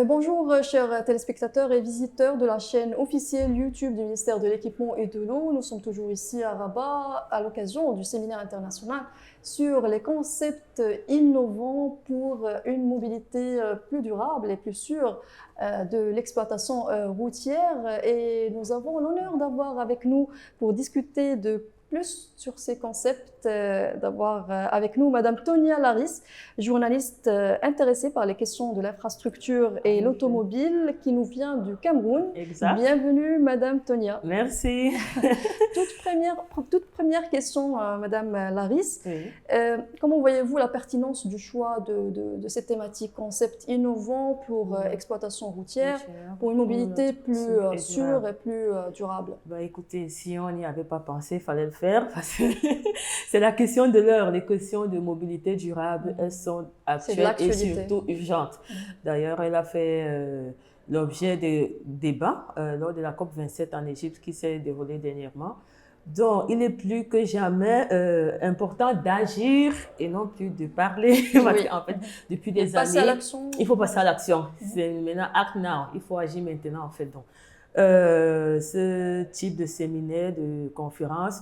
Bonjour, chers téléspectateurs et visiteurs de la chaîne officielle YouTube du ministère de l'Équipement et de l'Eau. Nous sommes toujours ici à Rabat à l'occasion du séminaire international sur les concepts innovants pour une mobilité plus durable et plus sûre de l'exploitation routière. Et nous avons l'honneur d'avoir avec nous pour discuter de plus sur ces concepts, d'avoir avec nous Madame Tonia Laris, journaliste intéressée par les questions de l'infrastructure et l'automobile, qui nous vient du Cameroun. Exact. Bienvenue Madame Tonia. Merci. toute première question, Madame Laris. Oui. Comment voyez-vous la pertinence du choix de ces thématiques, concepts innovants pour exploitation routière, pour une mobilité plus sûre et plus durable? Écoutez, si on n'y avait pas pensé, il fallait le faire parce que c'est la question de l'heure. Les questions de mobilité durable, elles sont actuelles et surtout urgentes. D'ailleurs, elle a fait l'objet de débats lors de la COP27 en Égypte qui s'est déroulée dernièrement. Donc, il est plus que jamais important d'agir et non plus de parler. Oui. En fait, depuis des années, il faut passer à l'action. C'est maintenant act now. Il faut agir maintenant, en fait. Donc, ce type de séminaire, de conférence,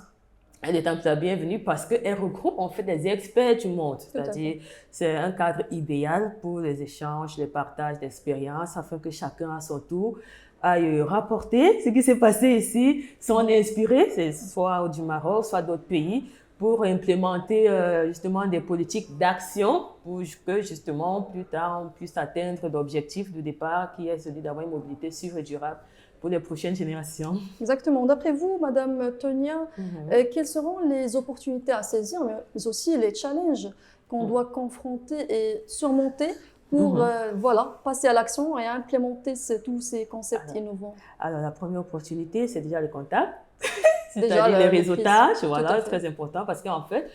elle est la bienvenue parce qu'elle regroupe en fait des experts du monde. C'est-à-dire, c'est un cadre idéal pour les échanges, les partages d'expériences, afin que chacun à son tour aille rapporter ce qui s'est passé ici, s'en inspirer, soit du Maroc, soit d'autres pays, pour implémenter justement des politiques d'action pour que justement plus tard on puisse atteindre l'objectif de départ qui est celui d'avoir une mobilité sûre et durable pour les prochaines générations. Exactement. D'après vous, Madame Tonia, quelles seront les opportunités à saisir, mais aussi les challenges qu'on doit confronter et surmonter pour passer à l'action et implémenter tous ces concepts innovants? Alors, la première opportunité, c'est déjà les contacts, c'est-à-dire les réseautages, voilà, c'est très important parce qu'en fait,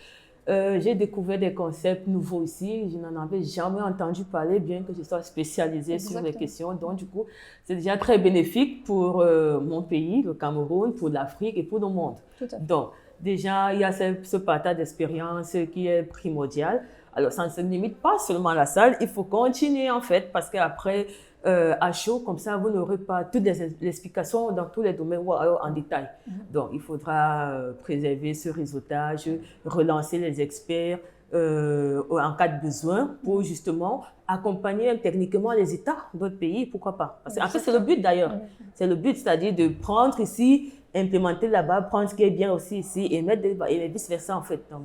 j'ai découvert des concepts nouveaux ici, je n'en avais jamais entendu parler, bien que je sois spécialisée sur les questions. Donc, du coup, c'est déjà très bénéfique pour mon pays, le Cameroun, pour l'Afrique et pour le monde. Donc, déjà, il y a ce partage d'expérience qui est primordial. Alors, ça ne se limite pas seulement à la salle, il faut continuer en fait, parce qu'après, à chaud, comme ça, vous n'aurez pas toutes les explications dans tous les domaines ou alors en détail. Donc, il faudra préserver ce réseautage, relancer les experts en cas de besoin pour justement accompagner techniquement les États d'autres pays, pourquoi pas. Parce qu'en fait, c'est le but d'ailleurs. C'est le but, c'est-à-dire de prendre ici, implémenter là-bas, prendre ce qui est bien aussi ici et mettre et vice-versa en fait. Donc,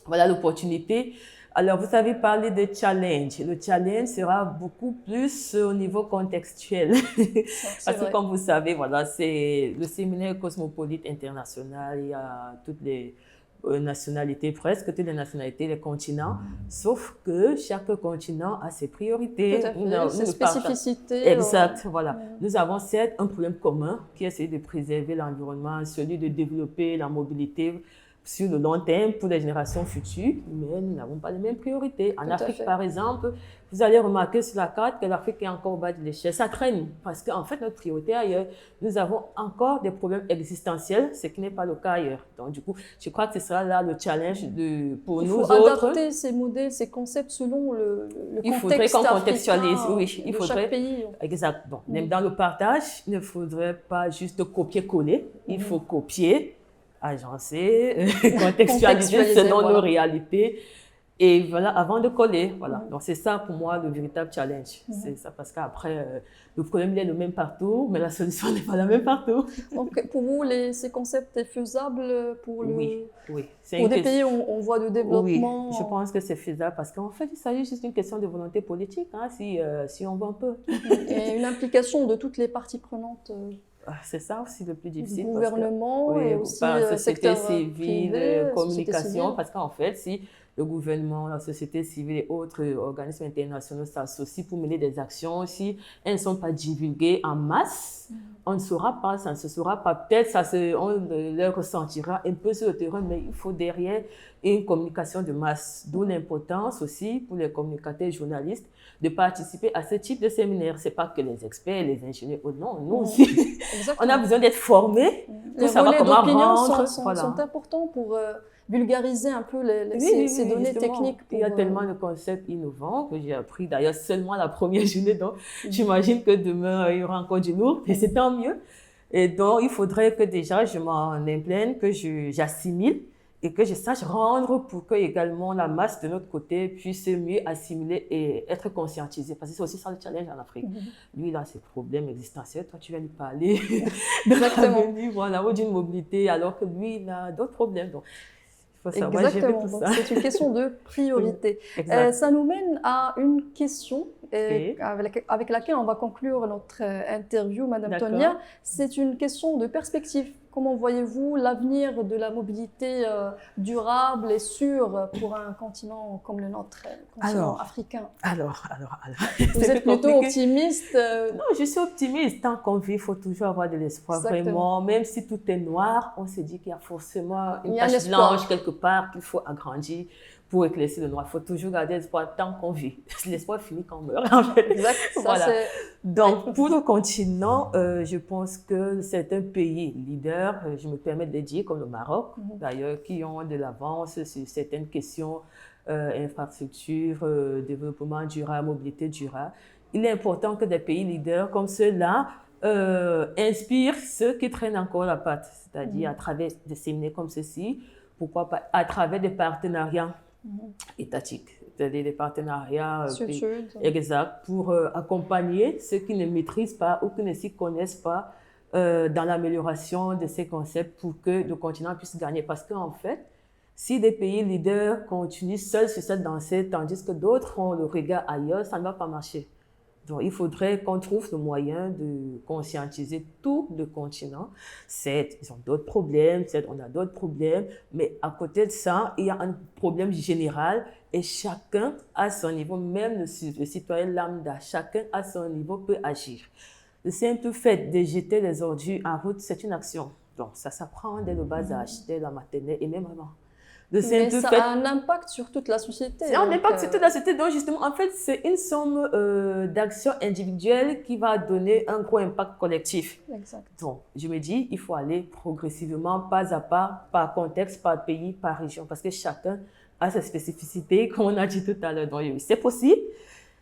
voilà l'opportunité. Alors, vous avez parlé de challenge. Le challenge sera beaucoup plus au niveau contextuel. Parce que, comme vous savez, voilà, c'est le séminaire cosmopolite international. Il y a toutes les nationalités, presque toutes les nationalités, les continents. Sauf que chaque continent a ses priorités. Ses spécificités. Exact, voilà. Nous avons certes un problème commun qui est celui de préserver l'environnement, celui de développer la mobilité sur le long terme pour les générations futures, mais nous n'avons pas les mêmes priorités. En Afrique, par exemple, vous allez remarquer sur la carte que l'Afrique est encore au bas de l'échelle. Ça traîne parce qu'en fait, notre priorité ailleurs, nous avons encore des problèmes existentiels, ce qui n'est pas le cas ailleurs. Donc, du coup, je crois que ce sera là le challenge pour nous autres. Il faut adapter ces modèles, ces concepts selon le contexte. Il faudrait qu'on contextualise, oui. Il faudrait. Chaque pays. Exact. Bon, même dans le partage, il ne faudrait pas juste copier-coller. Il faut copier, agencer, contextualiser selon nos réalités et voilà, avant de coller, voilà. Donc c'est ça pour moi le véritable challenge. C'est ça, parce qu'après le problème il est le même partout, mais la solution n'est pas la même partout. Donc pour vous, ces concepts sont faisables pour oui. Pour des pays en voie de développement? Oui, je pense que c'est faisable parce qu'en fait il s'agit juste d'une question de volonté politique, hein, si on veut un peu. Et une implication de toutes les parties prenantes. C'est ça aussi le plus difficile. Le gouvernement et aussi société civile, communication, parce qu'en fait, si le gouvernement, la société civile et autres organismes internationaux s'associent pour mener des actions, si elles ne sont pas divulguées en masse, on ne saura pas, ça ne se saura pas. Peut-être on le ressentira un peu sur le terrain, mais il faut derrière une communication de masse. D'où l'importance aussi pour les communicateurs et journalistes de participer à ce type de séminaire. Ce n'est pas que les experts, les ingénieurs, non, nous aussi. On a besoin d'être formés pour savoir comment rendre. Sont importants pour vulgariser un peu ces données techniques. Il y a tellement de concepts innovants que j'ai appris d'ailleurs seulement la première journée. Donc, j'imagine que demain, il y aura encore du lourd et c'est tant mieux. Et donc, il faudrait que déjà je m'en imprègne, que j'assimile et que je sache rendre pour que également la masse de notre côté puisse mieux assimiler et être conscientisée. Parce que c'est aussi ça le challenge en Afrique. Lui, il a ses problèmes existentiels. Toi, tu vas lui parler de l'avenir, voilà, ou d'une mobilité, alors que lui, il a d'autres problèmes. Donc, il faut savoir gérer tout ça. C'est une question de priorité. Ça nous mène à une question avec laquelle on va conclure notre interview, Madame Tonia. C'est une question de perspective. Comment voyez-vous l'avenir de la mobilité durable et sûre pour un continent comme le nôtre, continent africain? Alors. Vous êtes plutôt optimiste? Non, je suis optimiste. Tant qu'on vit, il faut toujours avoir de l'espoir. Vraiment, même si tout est noir, on se dit qu'il y a forcément une tache blanche quelque part qu'il faut agrandir pour éclaircir le noir. Il faut toujours garder l'espoir tant qu'on vit. L'espoir finit quand on meurt, en fait. Exact. Voilà. Donc, pour le continent, je pense que certains pays leaders, je me permets de dire, comme le Maroc, d'ailleurs, qui ont de l'avance sur certaines questions, infrastructures, développement durable, mobilité durable. Il est important que des pays leaders comme ceux-là inspirent ceux qui traînent encore la patte, c'est-à-dire à travers des séminaires comme ceci, pourquoi pas à travers des partenariats étatiques, c'est-à-dire des partenariats exact, pour accompagner ceux qui ne maîtrisent pas ou qui ne s'y connaissent pas dans l'amélioration de ces concepts pour que le continent puisse gagner. Parce qu'en fait, si des pays leaders continuent seuls sur cette lancée, tandis que d'autres ont le regard ailleurs, ça ne va pas marcher. Donc, il faudrait qu'on trouve le moyen de conscientiser tout le continent. Certes, ils ont d'autres problèmes, certes, on a d'autres problèmes, mais à côté de ça, il y a un problème général et chacun à son niveau, même le citoyen lambda, chacun à son niveau peut agir. Le simple fait de jeter les ordures en route, c'est une action. Donc, ça s'apprend dès le bas âge, dès la maternelle et même avant. Mais ça a un impact sur toute la société. C'est un impact sur toute la société. Donc, justement, en fait, c'est une somme d'actions individuelles qui va donner un gros impact collectif. Exact. Donc, je me dis, il faut aller progressivement, pas à pas, par contexte, par pays, par région, parce que chacun a sa spécificité, comme on a dit tout à l'heure. Donc, c'est possible.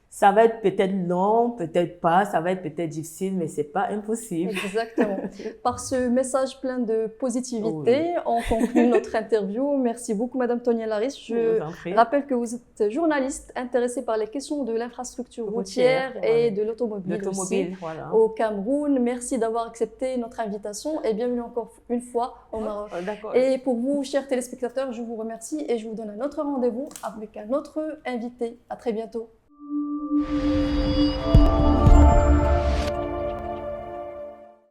Ça va être peut-être long, peut-être pas, ça va être peut-être difficile, mais c'est pas impossible. Exactement. Par ce message plein de positivité, on conclut notre interview. Merci beaucoup, Madame Tonia Laris. Je rappelle que vous êtes journaliste intéressée par les questions de l'infrastructure routière et de l'automobile aussi au Cameroun. Merci d'avoir accepté notre invitation et bienvenue encore une fois au Maroc. Et pour vous, chers téléspectateurs, je vous remercie et je vous donne un autre rendez-vous avec un autre invité. À très bientôt.